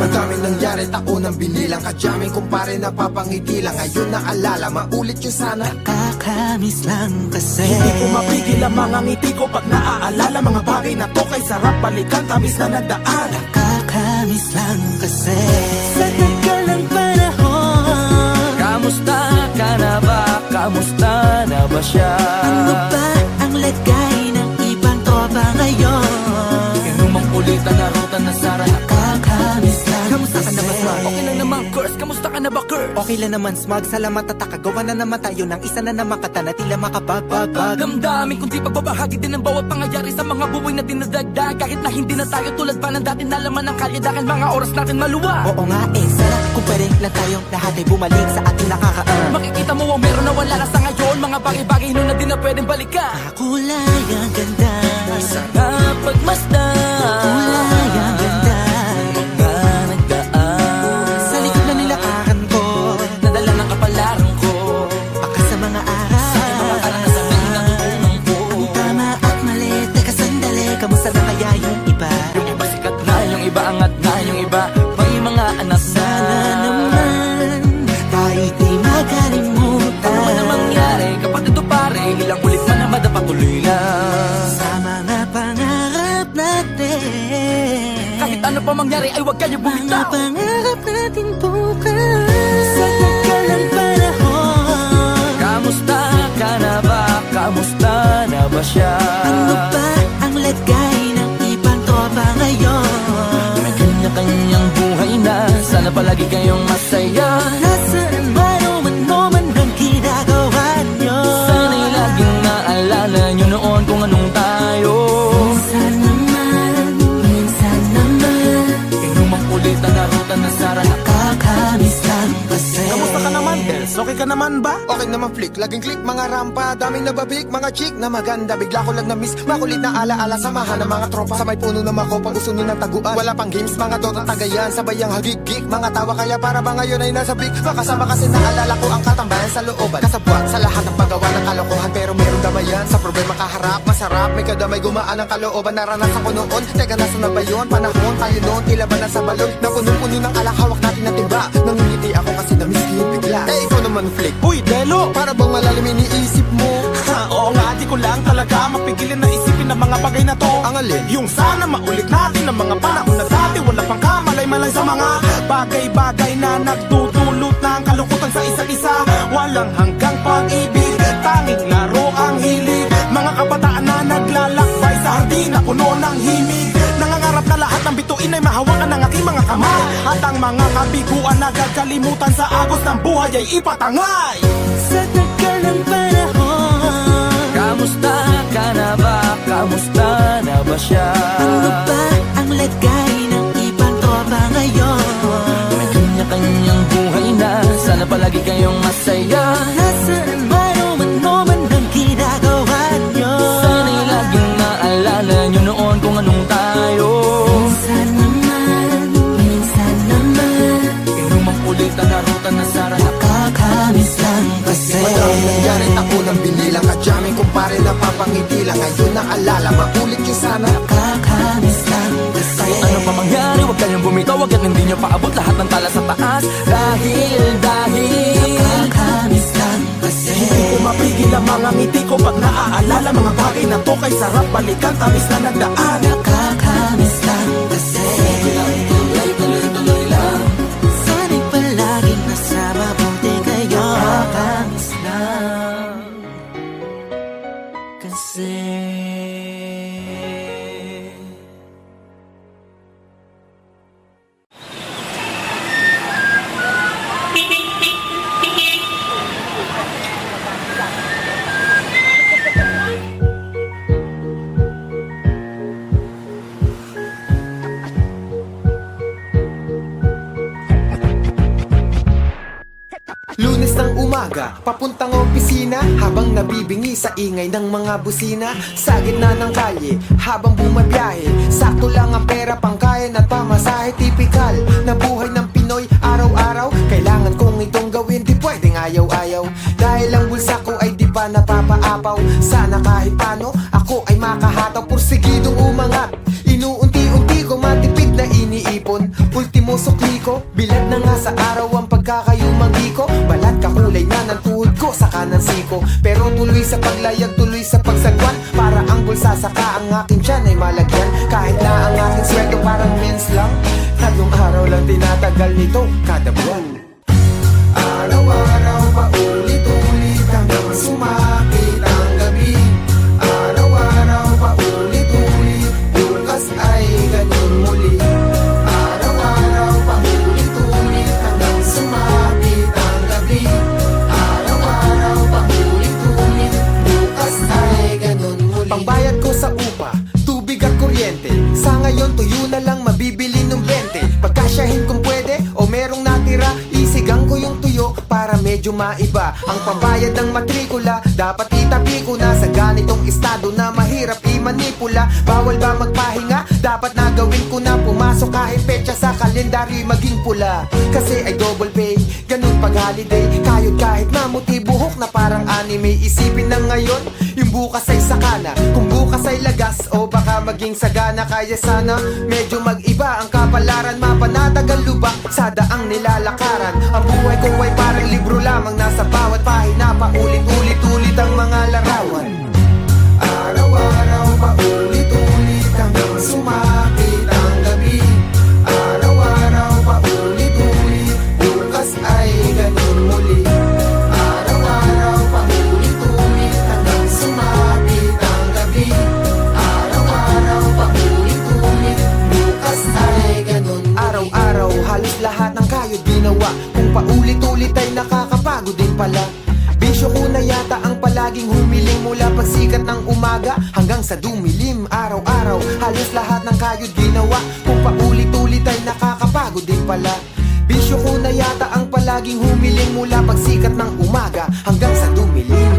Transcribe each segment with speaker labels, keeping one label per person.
Speaker 1: Madaming nangyari, taunang binilang, kadyaming kumpare napapangiti lang. Ngayon naalala, maulit yun sana.
Speaker 2: Nakakamiss lang kasi
Speaker 3: hindi ko mapigil ang mga ngiti ko pag naaalala. Mga bagay na to kay sarap balikan, tamis na nagdaan.
Speaker 2: Nakakamiss lang kasi sa tagal ng panahon.
Speaker 4: Kamusta ka na ba? Kamusta na ba siya?
Speaker 2: Ano ba ang lagay ng ibang tropa ngayon?
Speaker 4: Inumang ulitan na ruta na Sara.
Speaker 2: Nakakamiss lang
Speaker 4: Kamusta ka na ba,
Speaker 2: kasi
Speaker 4: Smug? Okay lang naman, Curse. Kamusta ka na ba, Curse?
Speaker 2: Okay lang naman, Smug. Salamat at nakagawa na naman tayo ng isa na naman kata na tila makapagbabag.
Speaker 4: Damdamin kundi pagbabahagi din ang bawat pangyayari sa mga buhay na dinadagdag. Kahit na hindi na tayo tulad pa ng dati, nalaman ng kalye dahil mga oras natin maluwag.
Speaker 2: Oo nga sana kung paring lang tayong lahat ay bumalik sa ating nakakaan.
Speaker 4: Makikita mo ang meron na wala na sa ngayon. Mga bagay-bagay noon na di na pwedeng balikan.
Speaker 2: Kulay ang ganda,
Speaker 4: Sarap pagmasdan.
Speaker 2: kulay ang ganda.
Speaker 4: Mga nagdaan
Speaker 2: Sa likod na nilakaran ko,
Speaker 4: nadala ng kapalaran ko.
Speaker 2: baka sa mga araw
Speaker 4: Mga karanasan na natutunan ko.
Speaker 2: ang tama at mali. Teka sandali, kamusta na kaya yung iba?
Speaker 4: Yung iba sikat na, yung iba angat na, yung iba may mga anak na.
Speaker 2: Sana naman tayo di makalimutan.
Speaker 4: Ano man ang mangyari, kapatid o pare, ilang ulit man na madapatuloy lang.
Speaker 2: Sa mga pangarap natin,
Speaker 4: Kahit ano pa mangyari ay huwag kayo
Speaker 2: mga
Speaker 4: bumitaw.
Speaker 2: pangarap natin bukas. Sa tagal ng panahon,
Speaker 4: Kamusta ka na ba? Kamusta na ba siya?
Speaker 2: ano ba ang lagay ng ibang tropa ngayon?
Speaker 4: May kanya-kanyang buhay na, sana palagi kayong masaya.
Speaker 2: Nasaan man o ano man ang ginagawa nyo,
Speaker 4: Sana'y laging naalala nyo noon kung anong tayo.
Speaker 2: minsan naman
Speaker 4: Inumang ulitan na ruta na Sara.
Speaker 2: nakakamiss lang kasi.
Speaker 3: Kamusta ka naman, Dels? Okay ka naman ba?
Speaker 1: Okay naman flick, laging click, mga rampa, daming nababik, mga chick na maganda. Bigla ko lang na-miss, makulit na alaala, samahan ng mga tropa. Sa may puno na makopa, gusto nyo ng taguan. Wala pang games, mga dota tagayan, sabayang hagig-gig. Mga tawa kaya para ba ngayon ay nasa big. Makasama kasi naalala ko ang katambayan sa looban. Kasabwat sa lahat ng paggawa ng kalokohan, pero meron damayan. Sa problema kaharap, masarap, may kadamay gumaan ang kalooban. Naranasan ko noon, teka nasa na ba yun? Panahon tayo noon, tila ba nasa balon? Na punong-puno ng alak, hawak natin ng timba. Nangingiti ako kasi na-miss ko yung bigla. Eh ikaw naman flick,
Speaker 3: Uy, Delo!
Speaker 1: para bang malalim iniisip mo?
Speaker 3: Ha, oo nga, di ko lang talaga mapigilin na isipin ang mga bagay na to.
Speaker 1: Ang alin?
Speaker 3: Yung sana maulit natin ang mga panahon na dati. Wala pang kamalay-malay sa mga bagay-bagay na nagtutulot ng kalungkutan sa isa't isa. Walang hanggang pag-ibig, tanging laro ang hilig. Mga kabataan na naglalakbay sa hardin na puno ng himig. Nangangarap na lahat ng bituin ay mahawakan ng aking mga kamay. At ang mga kabiguan na gagalimutan sa agos ng buhay ay ipatangay.
Speaker 2: Sa tagal ng panahon,
Speaker 4: Kamusta ka na ba? Kamusta na ba siya?
Speaker 2: ano ba ang lagay ng ibang tropa ngayon?
Speaker 4: May kanya-kanyang buhay na, sana palagi kayong masaya.
Speaker 2: Nasaan man o ano man ang ginagawa nyo,
Speaker 4: Sana'y laging naalala nyo noon kung anong tayo.
Speaker 2: minsan naman
Speaker 4: Inumang ulitan na ruta na Sara.
Speaker 2: nakakamiss lang kasi.
Speaker 1: Madaming nangyari, taunang binilang, kadyaming kumpare napapangiti lang. Ngayon naalala, maulit yun sana.
Speaker 2: Nakakamiss lang kasi.
Speaker 4: Kahit ano pa mangyari, huwag kayong bumitaw. Huwag yan, hindi nyo paabot lahat ng tala sa taas. Dahil
Speaker 2: Nakakamiss lang kasi.
Speaker 3: Hindi ko mapigil ang mga ngiti ko pag naaalala. Mga bagay na to kay sarap balikan, tamis na nagdaan.
Speaker 2: Nakakamiss lang kasi.
Speaker 4: tuloy-tuloy lang.
Speaker 2: Sana'y palaging nasa mabuti kayo. Nakakamiss
Speaker 4: Lang.
Speaker 2: kasi.
Speaker 1: Lunes ng umaga, papuntang opisina, habang nabibingi sa ingay ng mga busina. Sa gitna ng kalye, habang bumabiyahe, sakto lang ang pera pangkain at pamasahe. Tipikal na buhay ng gawin di pwedeng ayaw-ayaw. Dahil ang bulsa ko ay di pa napapaapaw. Sana kahit paano ako ay makahataw. Pursigidong umangat, inuunti-unti ko matipid na iniipon. Ultimo sukli ko, bilad na nga sa araw ang pagkakayumanggi ko. Balat kakulay na ng tuhod ko sa kanang siko. Pero tuloy sa paglayag, tuloy sa pagsagwan. Para ang bulsa saka ang aking tiyan ay malagyan. Kahit na ang aking sweldo parang mens lang, 3 araw lang tinatagal nito kada buwan. Araw-araw paulit-ulit hanggang sumakit ang gabi. Araw-araw paulit-ulit, bukas ay ganun muli. Araw-araw paulit-ulit hanggang sumakit ang gabi. Araw-araw paulit-ulit, bukas ay ganun muli. Pangbayad ko sa upa, tubig at kuryente. Sa ngayon tuyo na lang mabibili ng 20. Pagkasyahin kung pwede o merong natira, isigang ko yung tuyo para medyo maiba. Ang pambayad ng matrikula, dapat itabi ko na sa ganitong estado na mahirap imanipula. Bawal ba magpahinga? Dapat na gawin ko na. Pumasok kahit petsa sa kalendaryo maging pula. Kasi ay double pay, ganun pag holiday. Kayod kahit mamuti, buhok na parang anime. Isipin na ngayon, yung bukas ay sakana. Kung bukas ay lagas o baka maging sagana. Kaya sana medyo mag-iba ang kapalaran. Mapanatagal lubak sa daang nilalakaran. Ang buhay ko ay parang libro lamang, nasa bawat pahina paulit-ulit-ulit ang mga larawan. Araw-araw paulit-ulit hanggang sumakit ang gabi. Araw-araw paulit-ulit, bukas ay ganun muli. Araw-araw paulit-ulit hanggang sumakit ang gabi. Araw-araw paulit-ulit, bukas ay ganun muli. Araw-araw halos lahat ng kayod ginawa. Kung paulit-ulit ay nakakapagod din pala. Bisyo ko na yata ang palaging humiling mula pagsikat ng umaga hanggang sa dumilim. Araw-araw halos lahat ng kayod ginawa. Kung paulit-ulit ay nakakapagod din pala. Bisyo ko na yata ang palaging humiling mula pagsikat ng umaga hanggang sa dumilim.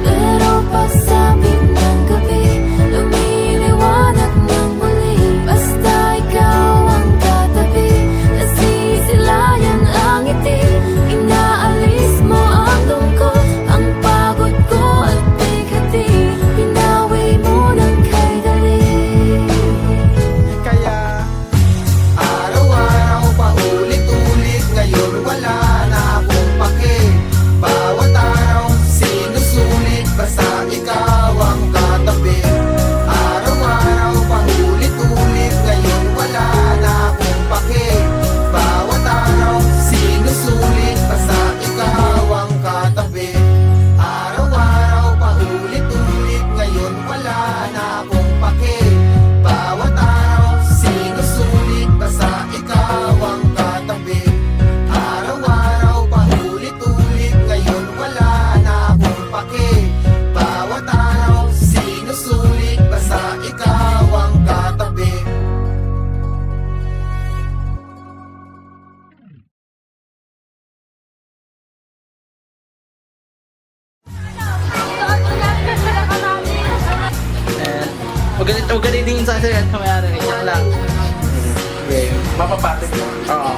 Speaker 5: Pero pagsabi ng gabi, lumiliwanag ng muli. Basta ikaw ang katabi, nasisilayan ang ngiti. Inaalis mo ang lungkot, ang pagod ko at bigati. Pinawi mo ng kay dali.
Speaker 1: Kaya araw-araw paulit-ulit, ngayon wala na akong pake. Bawat araw sinusulit, basta ikaw ang katabi. Araw-araw paulit-ulit, ngayon wala na akong pake. Bawat araw sinusulit, basta ikaw ang katabi. Araw-araw paulit-ulit, ngayon wala na akong pake. Bawat araw sinusulit, basta ikaw ang katabi. Araw-araw paulit-ulit, ngayon wala na akong pake. Bawat araw sinusulit, basta ikaw ang katabi.
Speaker 6: Huwag ganito sa akin at kamayari. Yan lang.
Speaker 3: Okay, mapapatik mo.
Speaker 6: Oo.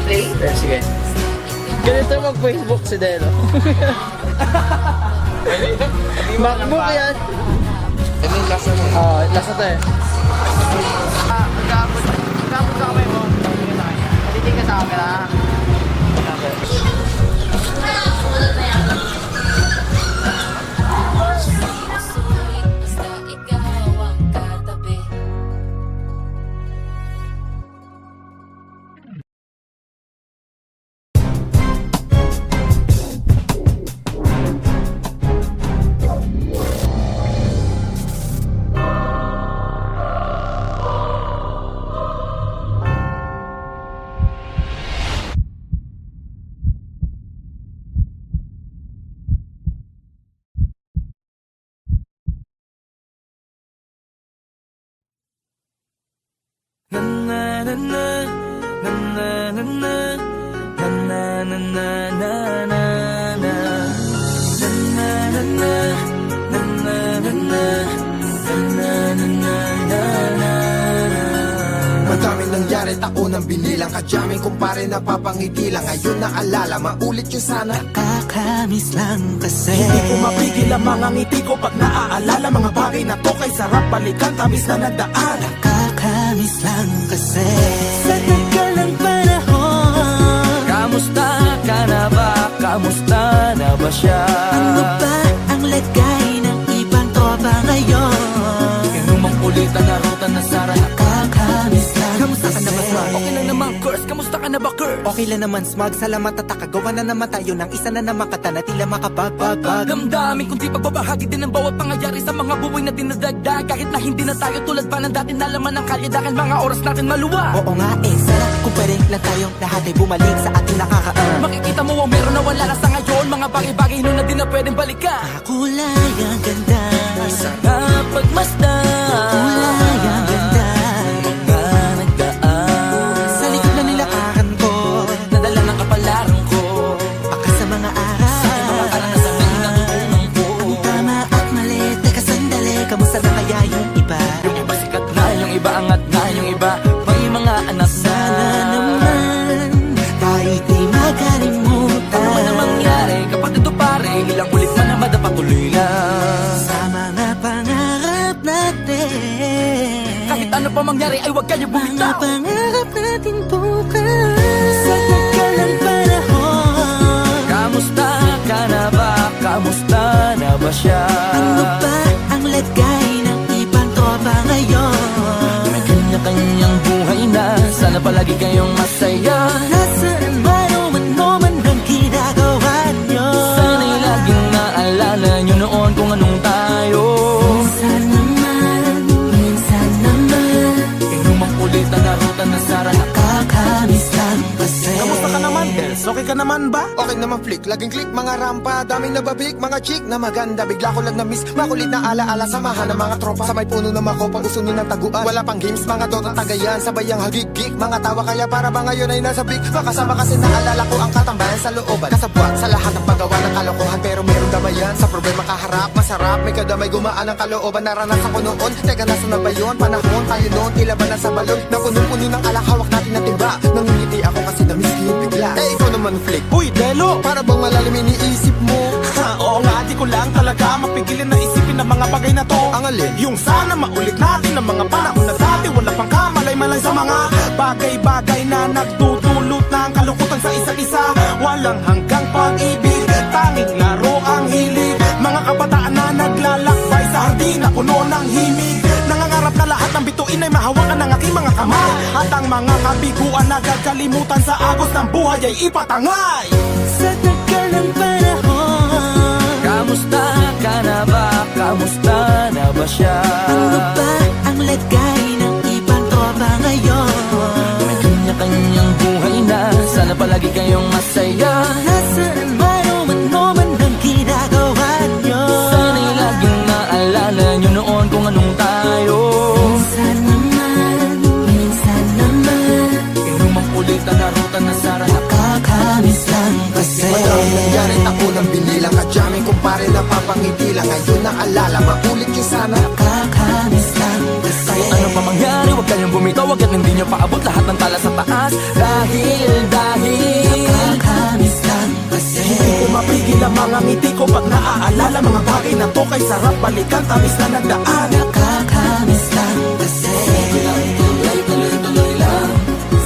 Speaker 6: Play? Sige. Ganito mag-Facebook si Delo. MacBook yan.
Speaker 3: Ano yung lasa mo?
Speaker 6: Oo, lasa to eh. Magkabot sa kamay mo. Hindi ka sa camera.
Speaker 5: Sinusulit, basta ikaw ang katabi.
Speaker 4: Na
Speaker 1: nangyari, taunang binilang. Kadyaming kumpare, napapangiti lang. Ngayon naalala, maulit yun sana.
Speaker 2: Kakamiss lang kasi.
Speaker 3: Hindi ko mapigil ang mga ngiti ko pag naaalala mga bagay na to kay sarap balikan, tamis na nagdaan.
Speaker 2: Kakamiss lang kasi. Sa tagal ng panahon,
Speaker 4: Kamusta ka na ba? Kamusta na ba siya?
Speaker 2: ano ba ang lagay ng ibang tropa ngayon?
Speaker 4: Inumang ulitan na ruta na sara.
Speaker 2: Kakamiss lang
Speaker 4: Kamusta ka na ba,
Speaker 2: kasi.
Speaker 4: Swag? Okay lang naman, Curse. Kamusta ka na ba, Curse?
Speaker 2: Okay lang naman, Smug. Salamat at takagawa na naman tayo ng isa na namakata na tila makabagbag.
Speaker 4: Damdamin kundi pagbabahagi din ng bawat pangyayari sa mga buhay na dinadagdag. Kahit na hindi na tayo tulad pa ng dati na laman ng kalye. Dahil mga oras natin maluwa.
Speaker 2: Oo nga sana kung pwede lang tayong lahat ay bumalik sa ating nakakaan.
Speaker 4: Makikita mo ang meron na wala na sa ngayon. Mga bagay-bagay noon na di na pwedeng balikan.
Speaker 2: Kulay ang ganda,
Speaker 4: Sana pagmasdan
Speaker 2: kulay ang ganda.
Speaker 4: mga nagdaan
Speaker 2: Sa likod na nilakaran ko,
Speaker 4: nadala ng kapalaran ko.
Speaker 2: baka sa mga araw,
Speaker 4: Karanasan na hinatutunan ko.
Speaker 2: ang tama at mali. Teka sandali, kamusta na kaya yung iba?
Speaker 4: Yung iba sikat na, yung iba angat na, yung iba may mga anak na.
Speaker 2: Sana naman tayo'y di makalimutan.
Speaker 4: Ano man ang mangyari kapag ito pare, ilang ulit man na madapatuloy lang.
Speaker 2: Sa mga pangarap natin,
Speaker 4: Kahit ano pa mangyari ay huwag kayo
Speaker 2: mga
Speaker 4: bumitaw.
Speaker 2: pangarap natin bukas. Sa tagal ng panahon,
Speaker 4: Kamusta ka na ba? Kamusta na ba siya?
Speaker 2: ano ba ang lagay ng ibang tropa ngayon?
Speaker 4: May kanya-kanyang buhay na, sana palagi kayong masaya.
Speaker 2: Nasaan man o ano man ang ginagawa nyo?
Speaker 4: Sana'y laging naalala nyo noon kung anong tayo.
Speaker 2: Minsan naman,
Speaker 4: Inumang ulitan na ruta na sara.
Speaker 2: kakamiss lang kasi.
Speaker 3: Kamusta ka naman, Dels? Okay ka naman ba?
Speaker 1: Okay naman flick, laging click mga rampa. Daming nababik, mga chick na maganda. Bigla ko lang na-miss, makulit na alaala. Samahan ng mga tropa, sa may puno na makopa. Uso nun ng taguan, wala pang games, mga dota tagayan. Sabay ang hagigik, mga tawa kaya para ba ngayon ay nasa big. Makasama kasi naalala ko ang katambayan sa looban. Kasabwat sa lahat ng paggawa ng kalokohan, pero meron damayan. Sa problema kaharap, masarap, may kadamay gumaan ang kalooban. Naranasan ko noon, teka nasa na ba yun? Panahon tayo noon, tila ba nasa balon? Na puno-puno ng alak, hawak natin na timba. Nangingiti ako kasi na-miss ko yung bigla. Eh ikaw naman flick,
Speaker 3: Uy, Delo!
Speaker 1: para bang malalim iniisip mo?
Speaker 3: Ha, oo nga, di ko lang talaga mapigilin na isipin ang mga bagay na to.
Speaker 1: Ang alin?
Speaker 3: Yung sana maulit natin ang mga panahon na dati wala pang kamalay-malay sa mga bagay-bagay na nagtutulot ng kalukutan sa isa't isa. Walang hanggang pag-ibig, tanging laro ang hilig. Mga kabataan na naglalakbay sa hardin na puno ng himig. Nangangarap na lahat ng bituin ay mahawakan ng aking mga kamay. At ang mga kabiguan na gagalimutan sa agos ng buhay ay ipatangay.
Speaker 2: Sa tagal ng panahon,
Speaker 4: Kamusta ka na ba? Kamusta na ba siya?
Speaker 2: ano ba ang lagay ng ibang tropa ngayon?
Speaker 4: May kanya-kanyang buhay na, sana palagi kayong masaya.
Speaker 2: Nasaan man o ano man ang ginagawa nyo?
Speaker 4: Sana'y laging naalala nyo noon kung anong tayo.
Speaker 2: Minsan naman,
Speaker 4: Inumang ulitan na ruta na sara.
Speaker 2: kakamiss lang kasi.
Speaker 1: Madaming nangyari, taunang binilang. Kadyaming kumpare, napapangiti lang. Ngayon naalala, maulit yun sana.
Speaker 2: Kakamiss lang kasi.
Speaker 4: Kahit ano pa mangyari, huwag kayong bumitaw. Hanggat hindi nyo paabot lahat ng tala sa taas. Dahil
Speaker 2: Kakamiss lang kasi.
Speaker 3: Hindi ko mapigil ang mga ngiti ko pag naaalala mga bagay na to kay sarap balikan, tamis na nagdaan.
Speaker 2: Kakamiss lang kasi.
Speaker 4: tuloy-tuloy lang.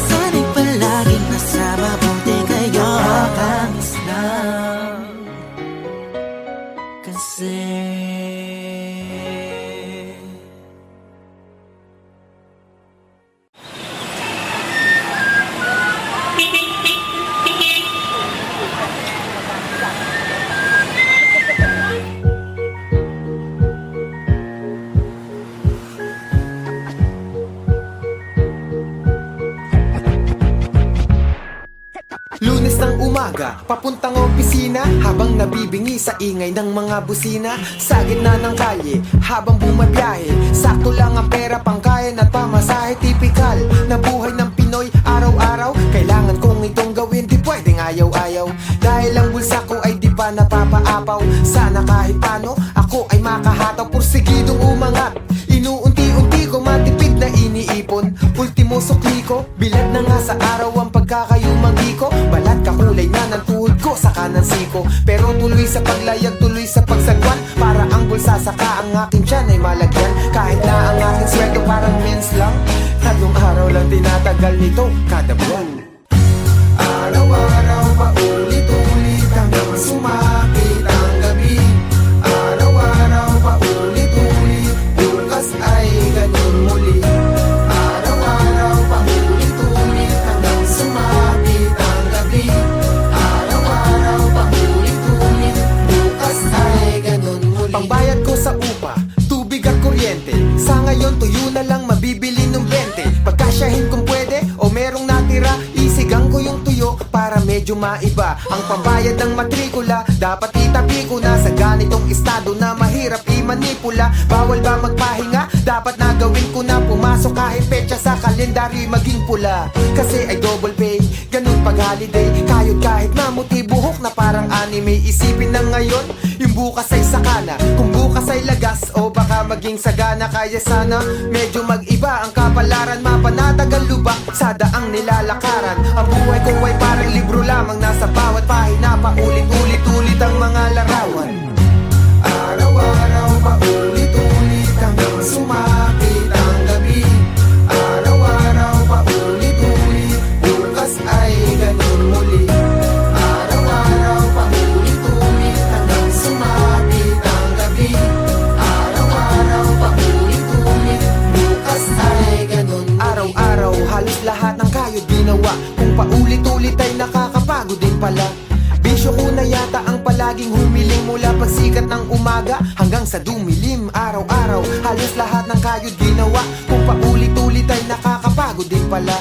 Speaker 2: Sana'y palaging nasa mabuti kayo. Kakamiss lang kasi.
Speaker 1: Lunes ng umaga, papuntang opisina. Habang nabibingi sa ingay ng mga busina. Sa gitna ng kalye, habang bumabiyahe. Sakto lang ang pera, pangkain at pamasahe. Tipikal na buhay ng Pinoy, araw-araw. Kailangan kong itong gawin, di pwedeng ayaw-ayaw. Dahil ang bulsa ko ay di pa napapaapaw. Sana kahit paano, ako ay makahataw. Porsigidong umangat, inuunti-unti ko matipid na iniipon. Ultimo sukli ko ko. Bilad na nga sa araw ang pagkakayumagi ko. Balat kakulay na ng tuhod ko sa kanang siko. Pero tuloy sa paglayag, tuloy sa pagsagwan. Para ang bulsa saka ang aking tiyan ay malagyan. Kahit na ang aking sweldo parang mens lang. Tatlong araw lang tinatagal nito kada buwan. Araw-araw paulit-ulit hanggang sumakit ang gabi. Araw-araw paulit-ulit, bukas ay ganun muli. Araw-araw paulit-ulit hanggang sumakit ang gabi. Araw-araw paulit-ulit, bukas ay ganun muli. Pangbayad ko sa upa, tubig at kuryente. Sa ngayon tuyo na lang mabibili ng 20. Pagkasyahin kung pwede o merong natira, isigang ko yung tuyo para medyo maiba. Ang pambayad ng matrikula, dapat itabi ko na sa ganitong estado na mahirap i-manipula. Bawal ba magpahinga? Dapat na gawin ko na. Pumasok kahit petsa sa kalendaryo maging pula. Kasi ay double pay, ganun pag holiday. Kayod kahit mamuti buhok na parang anime. Isipin na ngayon, yung bukas ay sakana. Kung bukas ay lagas o baka maging sagana. Kaya sana medyo mag-iba ang kapalaran. Mapanatagal lubak sa daang nilalakaran. Ang buhay ko ay parang libro lamang. Nasa bawat pahina paulit-ulit-ulit ang mga larawan. Araw-araw paulit-ulit hanggang sumakit ang gabi. Araw-araw paulit-ulit, bukas ay ganun muli. Araw-araw paulit-ulit hanggang sumakit ang gabi. Araw-araw paulit-ulit, bukas ay ganun muli. Araw-araw halos lahat ng kayod ginawa. Kung paulit-ulit ay nakakapagod din pala. Bisyo ko na yata ang palaging humiling mula pagsikat ng umaga hanggang sa dumilim. Araw-araw halos lahat ng kayod ginawa. Kung paulit-ulit ay nakakapagod din pala.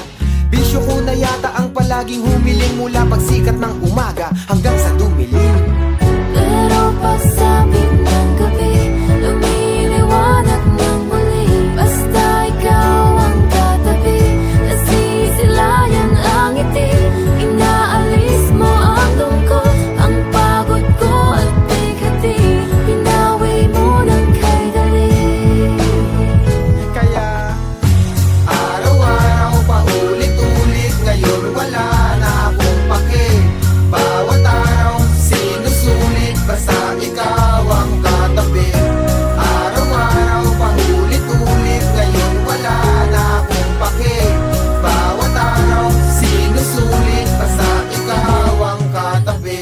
Speaker 1: Bisyo ko na yata ang palaging humiling mula pagsikat ng umaga hanggang sa dumilim.
Speaker 5: Pero pagsabi ng gabi, lumiliwanag ng muli. Basta ikaw ang katabi, nasisilayan ang ngiti. Inaalis mo ang lungkot, ang pagod ko at bigati. Pinawi mo ng kay dali.
Speaker 1: Kaya araw-araw paulit-ulit, ngayon wala na akong pake. Bawat araw sinusulit, basta ikaw ang katabi. Araw-araw paulit-ulit, ngayon wala na akong pake. Bawat araw sinusulit, basta ikaw ang katabi.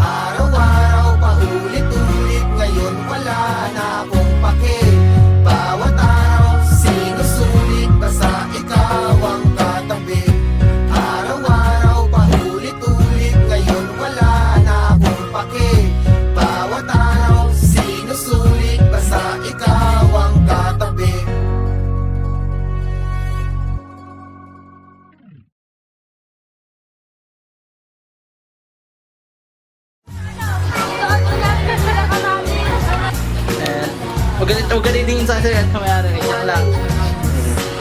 Speaker 1: Araw-araw paulit-ulit, ngayon wala na akong pake. Bawat araw sinusulit, basta ikaw ang katabi. Araw-araw paulit-ulit, ngayon wala na akong pake. Bawat araw sinusulit, basta ikaw ang katabi.
Speaker 6: Huwag ganitong sa akin sa may-ari. Yan lang.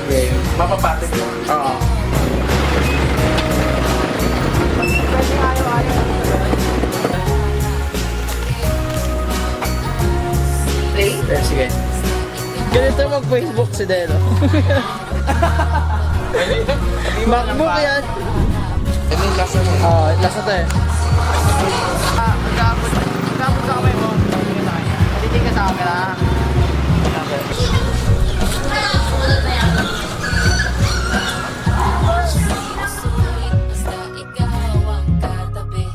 Speaker 3: Okay, mapapatik mo.
Speaker 6: Oo. Play? Sige. Ganito mag-Facebook si Delo. MacBook yan.
Speaker 3: Ano yung lasa mo?
Speaker 6: Oo, lasa to eh.
Speaker 4: Magkapot sa kamay mo. Matitig ka sa camera.
Speaker 5: Sinusulit, basta ikaw ang katabi.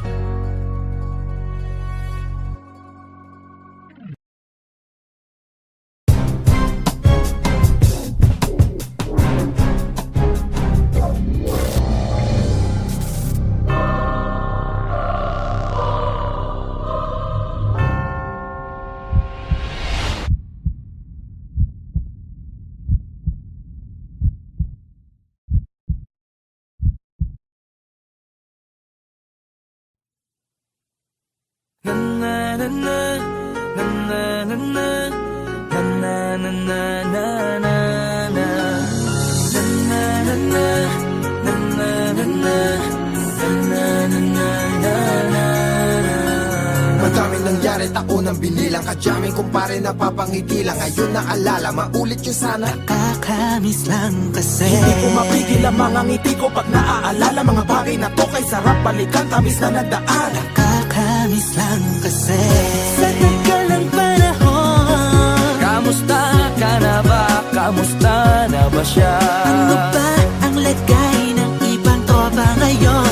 Speaker 5: Madaming nangyari,
Speaker 1: unang binilang. Kadyaming kumpare napapangiti lang. Ngayon naalala, maulit yun sana.
Speaker 2: Kakamiss lang kasi.
Speaker 3: Hindi ko mapigil ang mga ngiti ko pag naaalala mga bagay na to kay sarap balikan, tamis na nagdaan.
Speaker 2: Kakamiss lang kasi. Sa tagal ng panahon,
Speaker 4: Kamusta ka na ba? Kamusta na ba siya?
Speaker 2: ano ba ang lagay ng ibang tropa ngayon?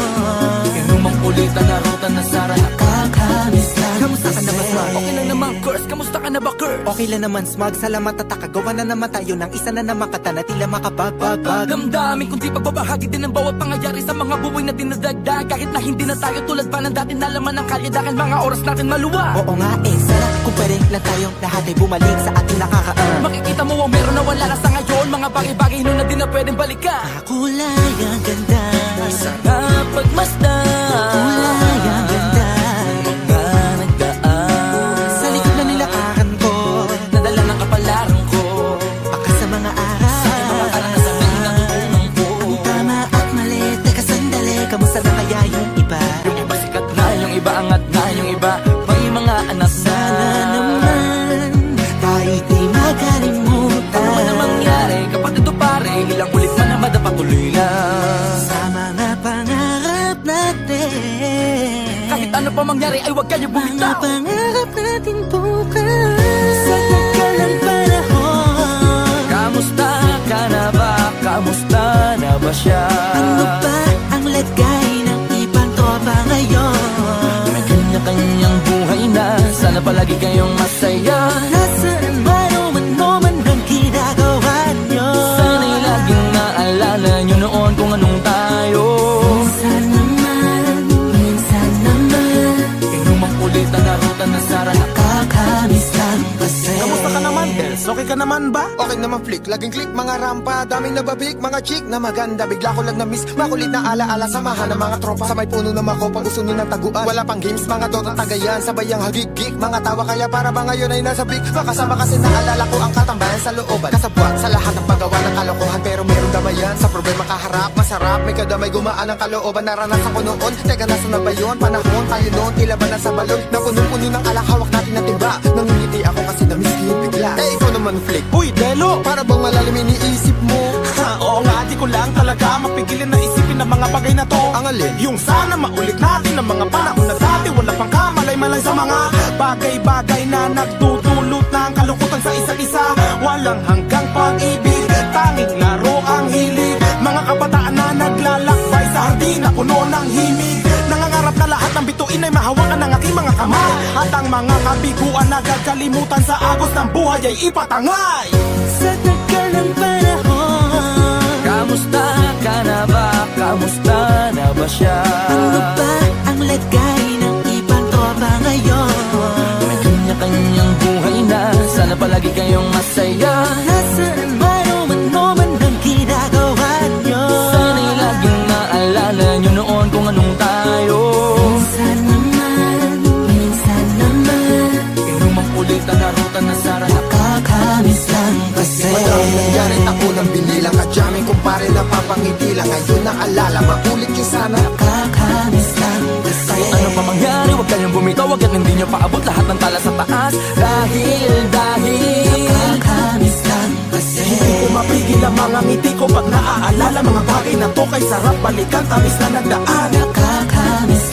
Speaker 4: Inumang ulitan na ruta na sara.
Speaker 2: Kakamiss lang
Speaker 4: Kamusta ka na ba,
Speaker 2: kasi.
Speaker 4: Smug? Okay lang naman, Curse. Kamusta ka na ba, Curse?
Speaker 2: Okay lang naman, Smug. Salamat at takagawa na naman tayo ng isa na naman kata na tila makabagbag.
Speaker 4: Damdamin kundi pagbabahagi din ng bawat pangyayari sa mga buhay na dinadagdag. Kahit na hindi na tayo tulad pa ng dati na laman ng kalye. Dahil mga oras natin maluwa.
Speaker 2: Oo nga eh, sana kung pwede lang tayong lahat ay bumalik sa ating nakakaan.
Speaker 4: Makikita mo ang meron na wala na sa ngayon. Mga bagay-bagay noon na di na pwedeng balikan.
Speaker 2: Kulay ang ganda,
Speaker 4: Sarap pagmasdan.
Speaker 2: kulay ang ganda.
Speaker 4: Mga nagdaan
Speaker 2: Sa likod na nilakaran ko,
Speaker 4: nadala ng kapalaran ko.
Speaker 2: baka sa mga aral.
Speaker 4: Mga karanasan na natutunan ko.
Speaker 2: Ang tama at mali, teka sandali, kamusta na kaya yung iba?
Speaker 4: Yung iba sikat na, yung iba angat na, yung iba may mga anak na.
Speaker 2: Sana naman, tayo'y di makalimutan.
Speaker 4: Ano man ang mangyari, kapatid o pare, ilang ulit man na madapatuloy lang.
Speaker 2: Sa mga pangarap natin,
Speaker 4: Kahit ano pa mangyari ay huwag kayo
Speaker 2: mga
Speaker 4: bumitaw.
Speaker 2: pangarap natin bukas. Sa tagal ng panahon,
Speaker 4: Kamusta ka na ba? Kamusta na ba siya?
Speaker 2: ano ba ang lagay ng ibang tropa ngayon?
Speaker 4: May kanya-kanyang buhay na, sana palagi kayong masaya.
Speaker 2: Nasaan man o ano man ang ginagawa nyo?
Speaker 4: Sana'y laging naalala nyo noon kung anong tayo.
Speaker 2: Minsan naman,
Speaker 4: Inumang ulitan na ruta na sara.
Speaker 2: kakamiss lang kasi.
Speaker 3: Kamusta ka naman, Dels? Okay ka naman ba?
Speaker 1: Okay naman flick, laging click mga rampa. Daming nababik, mga chick na maganda. Bigla ko lang na-miss, makulit na alaala. Samahan ng mga tropa, sa may puno na makopa. Gusto nyo ng taguan, wala pang games, mga dota tagayan. Sabayang hagigik, mga tawa kaya para ba ngayon ay nasa big. Makasama kasi naalala ko ang katambayan sa looban. Kasabwat sa lahat ng paggawa ng kalokohan, pero meron damayan. Sa problema kaharap, masarap, may kadamay gumaan ang kalooban. Naranasan ko noon, teka nasa na ba yun? Panahon tayo noon, tila ba nasa balon? Na punong-puno ng alak, hawak natin na timba. Nangingiti ako kasi na-miss ko yung bigla. Eh ikaw naman flick,
Speaker 3: Uy, Delo!
Speaker 1: para bang malalim iniisip mo?
Speaker 3: Ha, oo nga, di ko lang talaga mapigilin na isipin ang mga bagay na to.
Speaker 1: Ang alin?
Speaker 3: Yung sana maulit natin ang mga panahon na dati, wala pang kamalay-malay sa mga bagay-bagay na nagtutulot ng kalungkutan sa isa't isa. Walang hanggang pag-ibig, tanging laro ang hilig. Mga kabataan na naglalakbay sa hardin na puno ng himig. Nangangarap na lahat ng bituin ay mahawakan ng aking mga kamay. At ang mga kabiguan na gagalimutan sa agos ng buhay ay ipatangay.
Speaker 2: Sa tagal ng panahon,
Speaker 4: Kamusta ka na ba? Kamusta na ba siya?
Speaker 2: ano ba ang lagay ng ibang tropa ngayon?
Speaker 4: May kanya-kanyang buhay na, sana palagi kayong masaya.
Speaker 2: Nasaan man o ano man ang ginagawa nyo?
Speaker 4: Sana'y laging naalala nyo noon kung anong tayo.
Speaker 2: Minsan naman,
Speaker 4: Inumang ulitan na ruta na sara.
Speaker 2: kakamiss lang kasi.
Speaker 1: Madaming nangyari, ako nang binilang. Kadyaming kumpare napapangiti lang. Ngayon naalala, maulit yun sana.
Speaker 2: Kakamiss lang kasi.
Speaker 4: Kahit ano pa mangyari, huwag kayong bumitaw. Huwag hindi nyo paabot lahat ng tala sa taas. Dahil
Speaker 2: Kakamiss lang kasi.
Speaker 3: Hindi ko mapigil ang mga ngiti ko pag naaalala mga bagay na to kay sarap balikan, tamis na nagdaan.
Speaker 2: Kakamiss